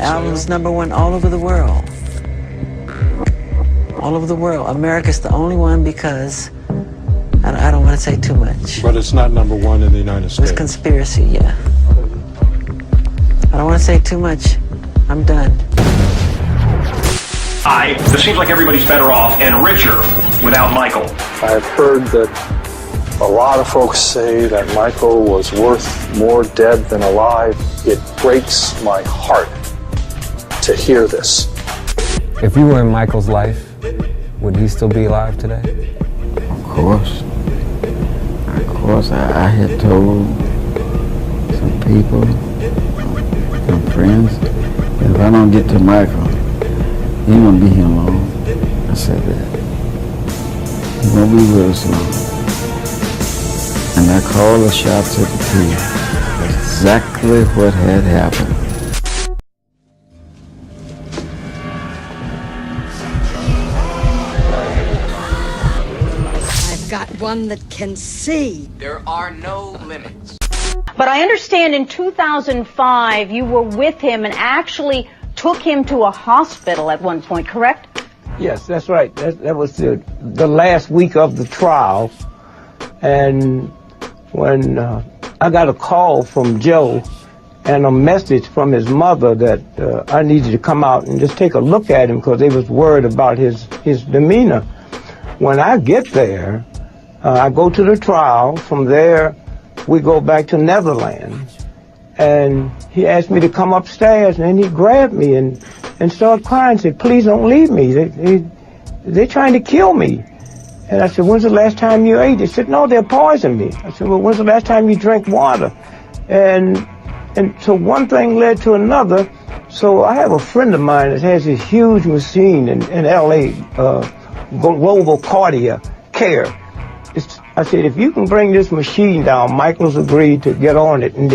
album's #1 all over the world. All over the world. America's the only one because I don't want to say too much. But it's not #1 in the United States. It's conspiracy, yeah. I don't want to say too much. I'm done. It seems like everybody's better off and richer without Michael. I've heard that a lot of folks say that Michael was worth more dead than alive. It breaks my heart to hear this. If you were in Michael's life, would he still be alive today? Of course. Of course, I had told some people, some friends, that if I don't get to Michael, he won't be here long. I said that. He won't be with us long. And I called the shots at the T. Exactly what had happened. I've got one that can see. There are no limits. But I understand in 2005 you were with him and actually took him to a hospital at one point, correct? Yes, that's right. That was the last week of the trial. And when I got a call from Joe and a message from his mother that I needed to come out and just take a look at him because they was worried about his demeanor. When I get there, I go to the trial. From there, we go back to Netherlands. And he asked me to come upstairs, and he grabbed me and started crying and said, "Please don't leave me. They're trying to kill me." And I said, "When's the last time you ate?" He said, "No, they'll poison me." I said, "Well, when's the last time you drank water?" And so one thing led to another. So I have a friend of mine that has this huge machine in L.A., Global Cardia Care. I said, "If you can bring this machine down," Michael's agreed to get on it, and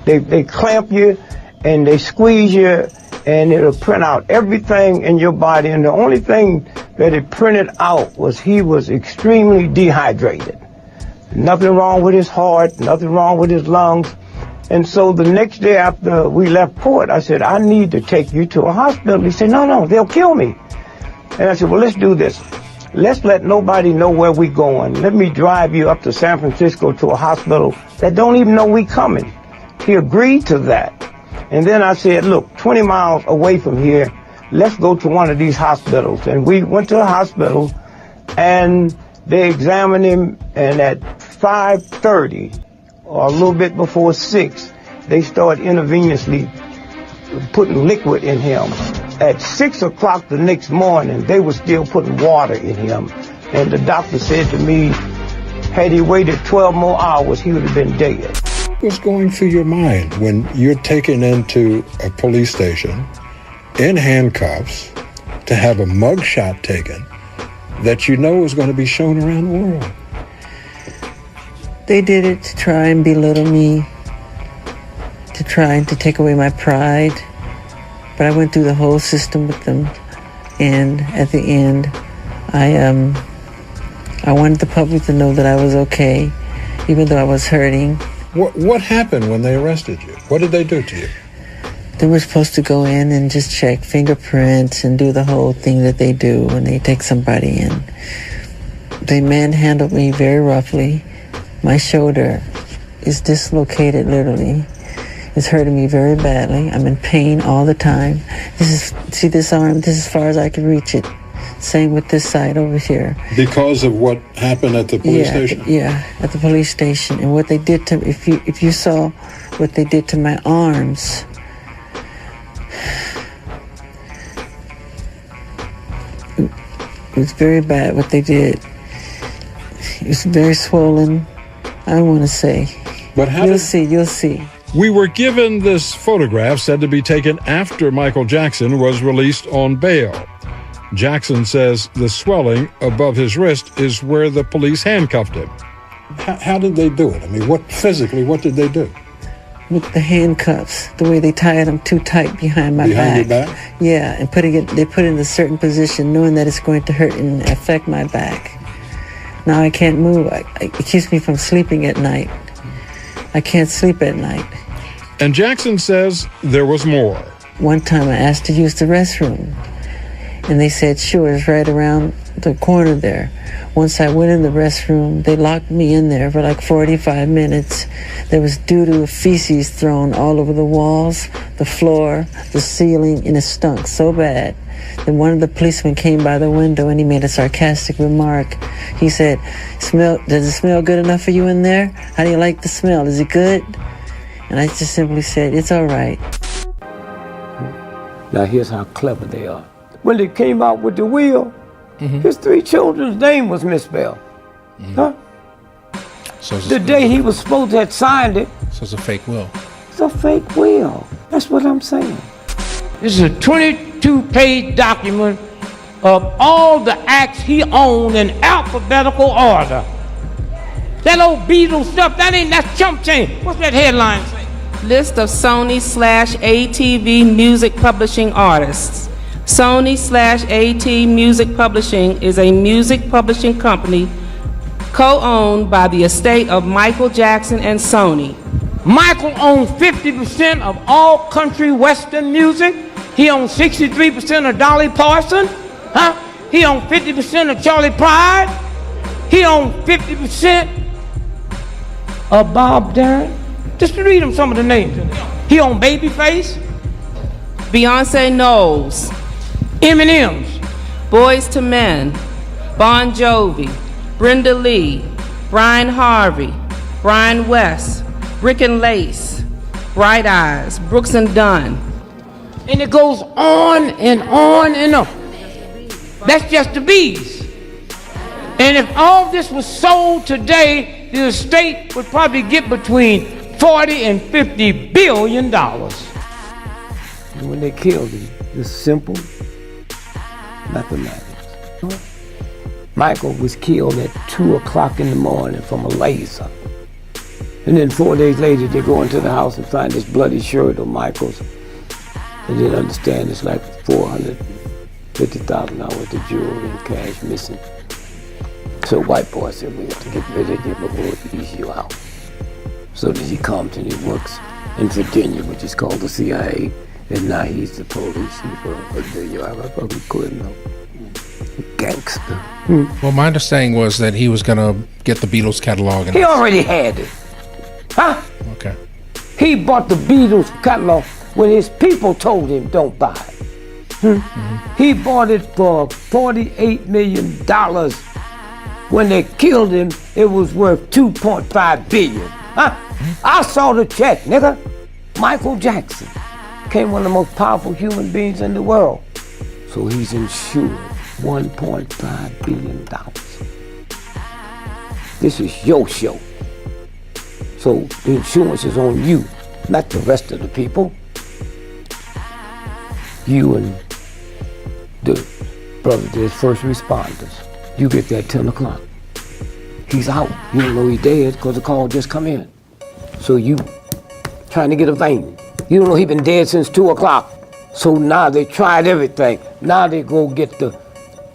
they clamp you and they squeeze you, and it'll print out everything in your body. And the only thing that it printed out was he was extremely dehydrated. Nothing wrong with his heart, nothing wrong with his lungs. And so the next day after we left port, I said, "I need to take you to a hospital." He said, No, they'll kill me. And I said, "Well, let's do this. Let's let nobody know where we're going. Let me drive you up to San Francisco to a hospital that don't even know we coming." He agreed to that. And then I said, "Look, 20 miles away from here, let's go to one of these hospitals." And we went to a hospital, and they examined him, and at 5:30, or a little bit before 6, they started intravenously putting liquid in him. At 6 o'clock the next morning, they were still putting water in him. And the doctor said to me, had he waited 12 more hours, he would have been dead. What's going through your mind when you're taken into a police station in handcuffs to have a mug shot taken that you know is going to be shown around the world? They did it to try and belittle me, to try and to take away my pride. But I went through the whole system with them, and at the end, I wanted the public to know that I was okay, even though I was hurting. What happened when they arrested you? What did they do to you? They were supposed to go in and just check fingerprints and do the whole thing that they do when they take somebody in. They manhandled me very roughly. My shoulder is dislocated, literally. It's hurting me very badly. I'm in pain all the time. See this arm? This is as far as I can reach it. Same with this side over here. Because of what happened at the police station? Yeah, at the police station. And what they did to, if you saw what they did to my arms, it was very bad what they did. It was very swollen. I don't want to say. But how You'll see. We were given this photograph said to be taken after Michael Jackson was released on bail. Jackson says the swelling above his wrist is where the police handcuffed him. How did they do it? I mean, what did they do? With the handcuffs, the way they tied them too tight behind my back. Behind your back? Yeah, and they put it in a certain position, knowing that it's going to hurt and affect my back. Now I can't move. It keeps me from sleeping at night. I can't sleep at night. And Jackson says there was more. One time I asked to use the restroom, and they said, sure, it's right around the corner there. Once I went in the restroom, they locked me in there for like 45 minutes. There was doo-doo feces thrown all over the walls, the floor, the ceiling, and it stunk so bad. Then one of the policemen came by the window and he made a sarcastic remark. He said, does it smell good enough for you in there? How do you like the smell? Is it good? And I just simply said, it's all right. Now here's how clever they are. When they came out with the will, his 3 children's name was misspelled. Huh? So the day he was supposed to have signed it. So it's a fake will. It's a fake will. That's what I'm saying. This is a 22-page document of all the acts he owned in alphabetical order. That old Beatles stuff, that's chump change. What's that headline say? List of Sony/ATV music publishing artists. Sony/AT Music Publishing is a music publishing company co-owned by the estate of Michael Jackson and Sony. Michael owns 50% of all country western music. He owns 63% of Dolly Parton. Huh? He owns 50% of Charlie Pride. He owns 50% of Bob Dylan. Just read him some of the names. He owns Babyface. Beyonce Knowles. M&M's. Boys to Men. Bon Jovi. Brenda Lee. Brian Harvey. Brian West. Rick and Lace. Bright Eyes. Brooks and Dunn. And it goes on and on and on. That's just the bees. And if all this was sold today, the estate would probably get between $40 and $50 billion. And when they killed him, it's simple mathematics. Michael was killed at 2 o'clock in the morning from a laser. And then 4 days later, they go into the house and find this bloody shirt of Michael's. And then understand it's like $450,000 worth of jewelry and cash missing. So white boy said, we have to get rid of you before we ease you out. So then he comes and he works in Virginia, which is called the CIA. And now he's the police chief of Virginia. I probably couldn't know. Gangster. Well, my understanding was that he was going to get the Beatles catalog. He already had it. Huh? Okay. He bought the Beatles catalog when his people told him don't buy it. He bought it for $48 million. When they killed him, it was worth $2.5 billion. Huh? I saw the check, nigga. Michael Jackson became one of the most powerful human beings in the world. So he's insured $1.5 billion. This is your show. So the insurance is on you, not the rest of the people. You and the brothers, the first responders, you get there at 10 o'clock. He's out. You don't know he's dead because the call just come in. So you trying to get a vein. You don't know he's been dead since 2 o'clock. So now they tried everything. Now they go get the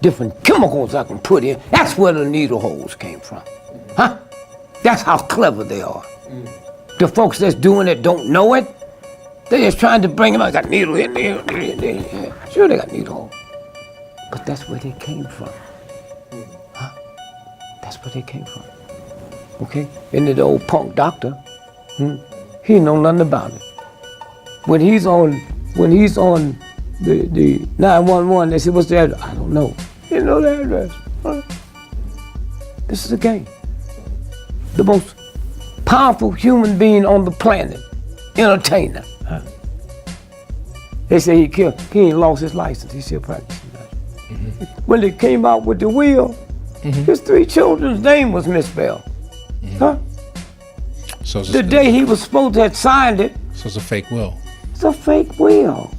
different chemicals I can put in. That's where the needle holes came from. Huh? That's how clever they are. The folks that's doing it don't know it. They're just trying to bring them out. Got needle in there. Yeah. Sure, they got needle holes. But that's where they came from. Huh? That's where they came from. Okay? And the old punk doctor, he know nothing about it. When he's on the 911, they say, what's the address? I don't know. You know the address. Huh? This is a game. The most powerful human being on the planet, entertainer. Huh? They say he ain't lost his license, he's still practicing. When they came out with the will, his 3 children's name was misspelled. Huh? So the day he was supposed to have signed it. So it's a fake will. It's a fake will.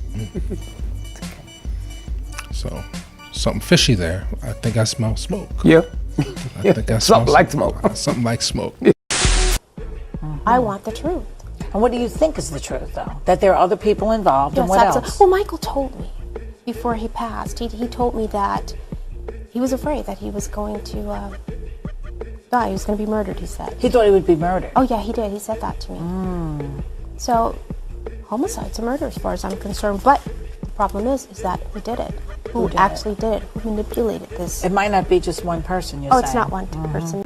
So something fishy there. I think I smell smoke. Yeah. I think I smell something like smoke. Something like smoke. I want the truth. And what do you think is the truth, though? That there are other people involved, and what else? Well, Michael told me before he passed. He told me that he was afraid that he was going to die. He was going to be murdered, he said. He thought he would be murdered? Oh, yeah, he did. He said that to me. So homicide. It's a murder as far as I'm concerned. But the problem is that who did it? Who actually did it? Who manipulated this? It might not be just one person, you're Oh, saying. it's not one person.